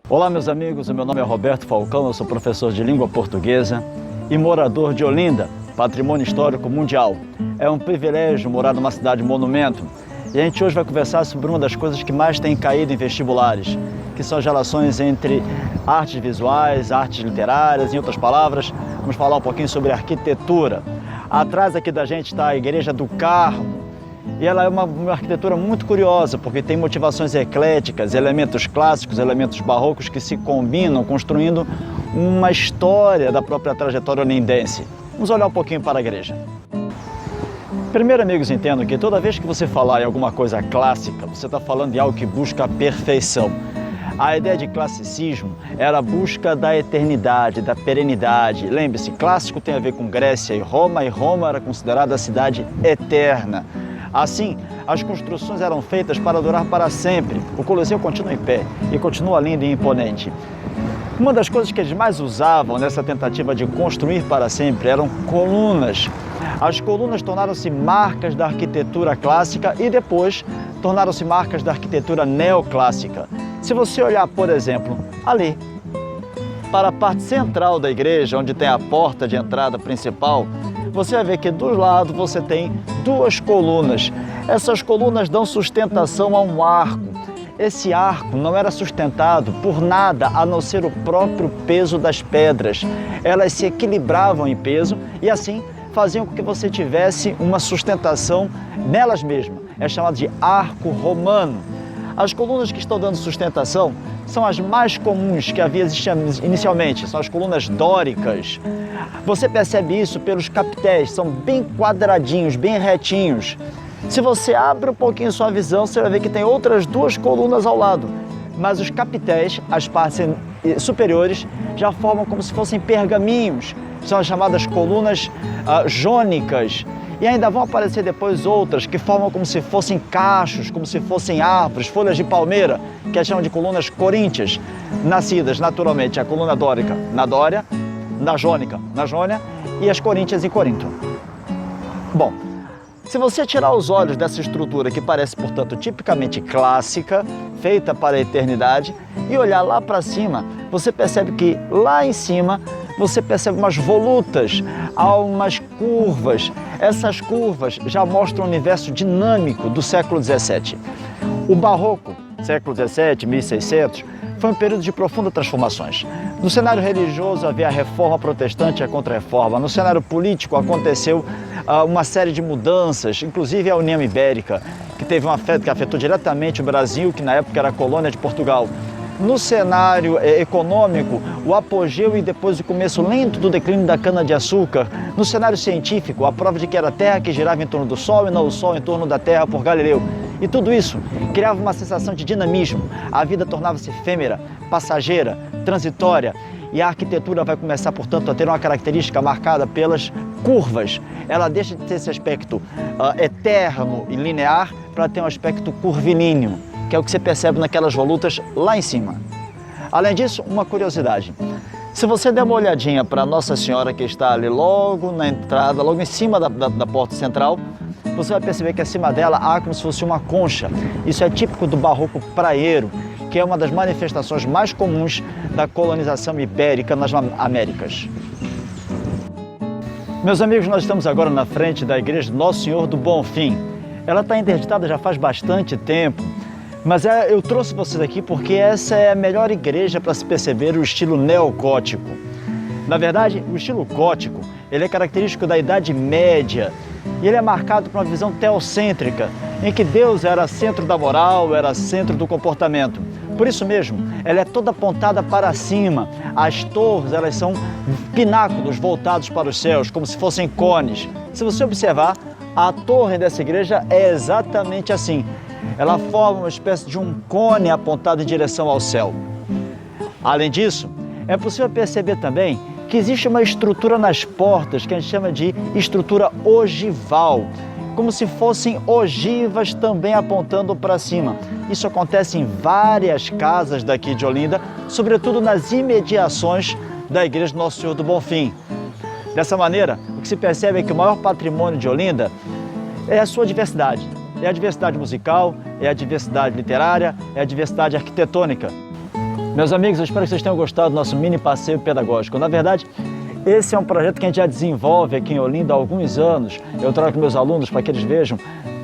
Olá, meus amigos, o meu nome é Roberto Falcão, eu sou professor de língua portuguesa e morador de Olinda, patrimônio histórico mundial. É um privilégio morar numa cidade monumento e a gente hoje vai conversar sobre uma das coisas que mais tem caído em vestibulares, que são as relações entre artes visuais, artes literárias, em outras palavras, vamos falar um pouquinho sobre arquitetura. Atrás aqui da gente está a Igreja do Carmo, e ela é uma arquitetura muito curiosa, porque tem motivações ecléticas, elementos clássicos, elementos barrocos que se combinam, construindo uma história da própria trajetória olindense. Vamos olhar um pouquinho para a igreja. Primeiro, amigos, entendam que toda vez que você falar em alguma coisa clássica, você está falando de algo que busca a perfeição. A ideia de classicismo era a busca da eternidade, da perenidade. Lembre-se, clássico tem a ver com Grécia e Roma era considerada a cidade eterna. Assim, as construções eram feitas para durar para sempre. O Coliseu continua em pé e continua lindo e imponente. Uma das coisas que eles mais usavam nessa tentativa de construir para sempre eram colunas. As colunas tornaram-se marcas da arquitetura clássica e depois tornaram-se marcas da arquitetura neoclássica. Se você olhar, por exemplo, ali, para a parte central da igreja, onde tem a porta de entrada principal, você vai ver que do lado você tem duas colunas. Essas colunas dão sustentação a um arco. Esse arco não era sustentado por nada a não ser o próprio peso das pedras. Elas se equilibravam em peso e assim faziam com que você tivesse uma sustentação nelas mesmas. É chamado de arco romano. As colunas que estão dando sustentação são as mais comuns que havia inicialmente, são as colunas dóricas. Você percebe isso pelos capitéis, são bem quadradinhos, bem retinhos. Se você abre um pouquinho sua visão, você vai ver que tem outras duas colunas ao lado. Mas os capitéis, as partes superiores, já formam como se fossem pergaminhos. São as chamadas colunas jônicas. E ainda vão aparecer depois outras que formam como se fossem cachos, como se fossem árvores, folhas de palmeira, que chamam de colunas coríntias, nascidas naturalmente a coluna dórica na Dória, na Jônica na Jônia e as coríntias em Corinto. Bom, se você tirar os olhos dessa estrutura que parece, portanto, tipicamente clássica, feita para a eternidade, e olhar lá para cima, você percebe que lá em cima você percebe umas volutas, há umas curvas. Essas curvas já mostram o universo dinâmico do século XVII. O Barroco, século XVII, 1600, foi um período de profundas transformações. No cenário religioso havia a reforma protestante e a contra-reforma. No cenário político aconteceu uma série de mudanças, inclusive a União Ibérica, que afetou diretamente o Brasil, que na época era colônia de Portugal. No cenário econômico, o apogeu e depois o começo lento do declínio da cana-de-açúcar. No cenário científico, a prova de que era a Terra que girava em torno do Sol e não o Sol em torno da Terra por Galileu. E tudo isso criava uma sensação de dinamismo. A vida tornava-se efêmera, passageira, transitória. E a arquitetura vai começar, portanto, a ter uma característica marcada pelas curvas. Ela deixa de ter esse aspecto eterno e linear para ter um aspecto curvilíneo, que é o que você percebe naquelas volutas lá em cima. Além disso, uma curiosidade. Se você der uma olhadinha para Nossa Senhora, que está ali logo na entrada, logo em cima da porta central, você vai perceber que acima dela há como se fosse uma concha. Isso é típico do barroco praieiro, que é uma das manifestações mais comuns da colonização ibérica nas Américas. Meus amigos, nós estamos agora na frente da igreja de Nosso Senhor do Bonfim. Ela está interditada já faz bastante tempo, mas eu trouxe vocês aqui porque essa é a melhor igreja para se perceber o estilo neogótico. Na verdade, o estilo gótico ele é característico da Idade Média e ele é marcado por uma visão teocêntrica, em que Deus era centro da moral, era centro do comportamento. Por isso mesmo, ela é toda apontada para cima. As torres elas são pináculos voltados para os céus, como se fossem cones. Se você observar, a torre dessa igreja é exatamente assim. Ela forma uma espécie de um cone apontado em direção ao céu. Além disso, é possível perceber também que existe uma estrutura nas portas que a gente chama de estrutura ogival, como se fossem ogivas também apontando para cima. Isso acontece em várias casas daqui de Olinda, sobretudo nas imediações da Igreja de Nosso Senhor do Bonfim. Dessa maneira, o que se percebe é que o maior patrimônio de Olinda é a sua diversidade. É a diversidade musical, é a diversidade literária, é a diversidade arquitetônica. Meus amigos, eu espero que vocês tenham gostado do nosso mini passeio pedagógico. Na verdade, esse é um projeto que a gente já desenvolve aqui em Olinda há alguns anos. Eu trago com meus alunos para que eles vejam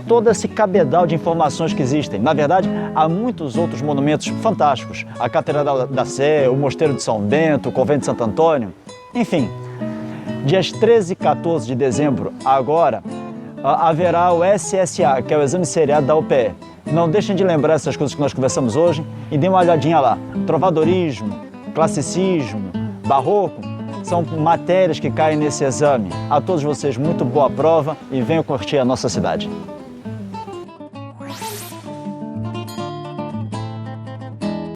todo esse cabedal de informações que existem. Na verdade, há muitos outros monumentos fantásticos. A Catedral da Sé, o Mosteiro de São Bento, o Convento de Santo Antônio. Enfim, dias 13 e 14 de dezembro, agora, haverá o SSA, que é o Exame Seriado da UPE. Não deixem de lembrar essas coisas que nós conversamos hoje e dê uma olhadinha lá. Trovadorismo, classicismo, barroco, são matérias que caem nesse exame. A todos vocês, muito boa prova e venham curtir a nossa cidade.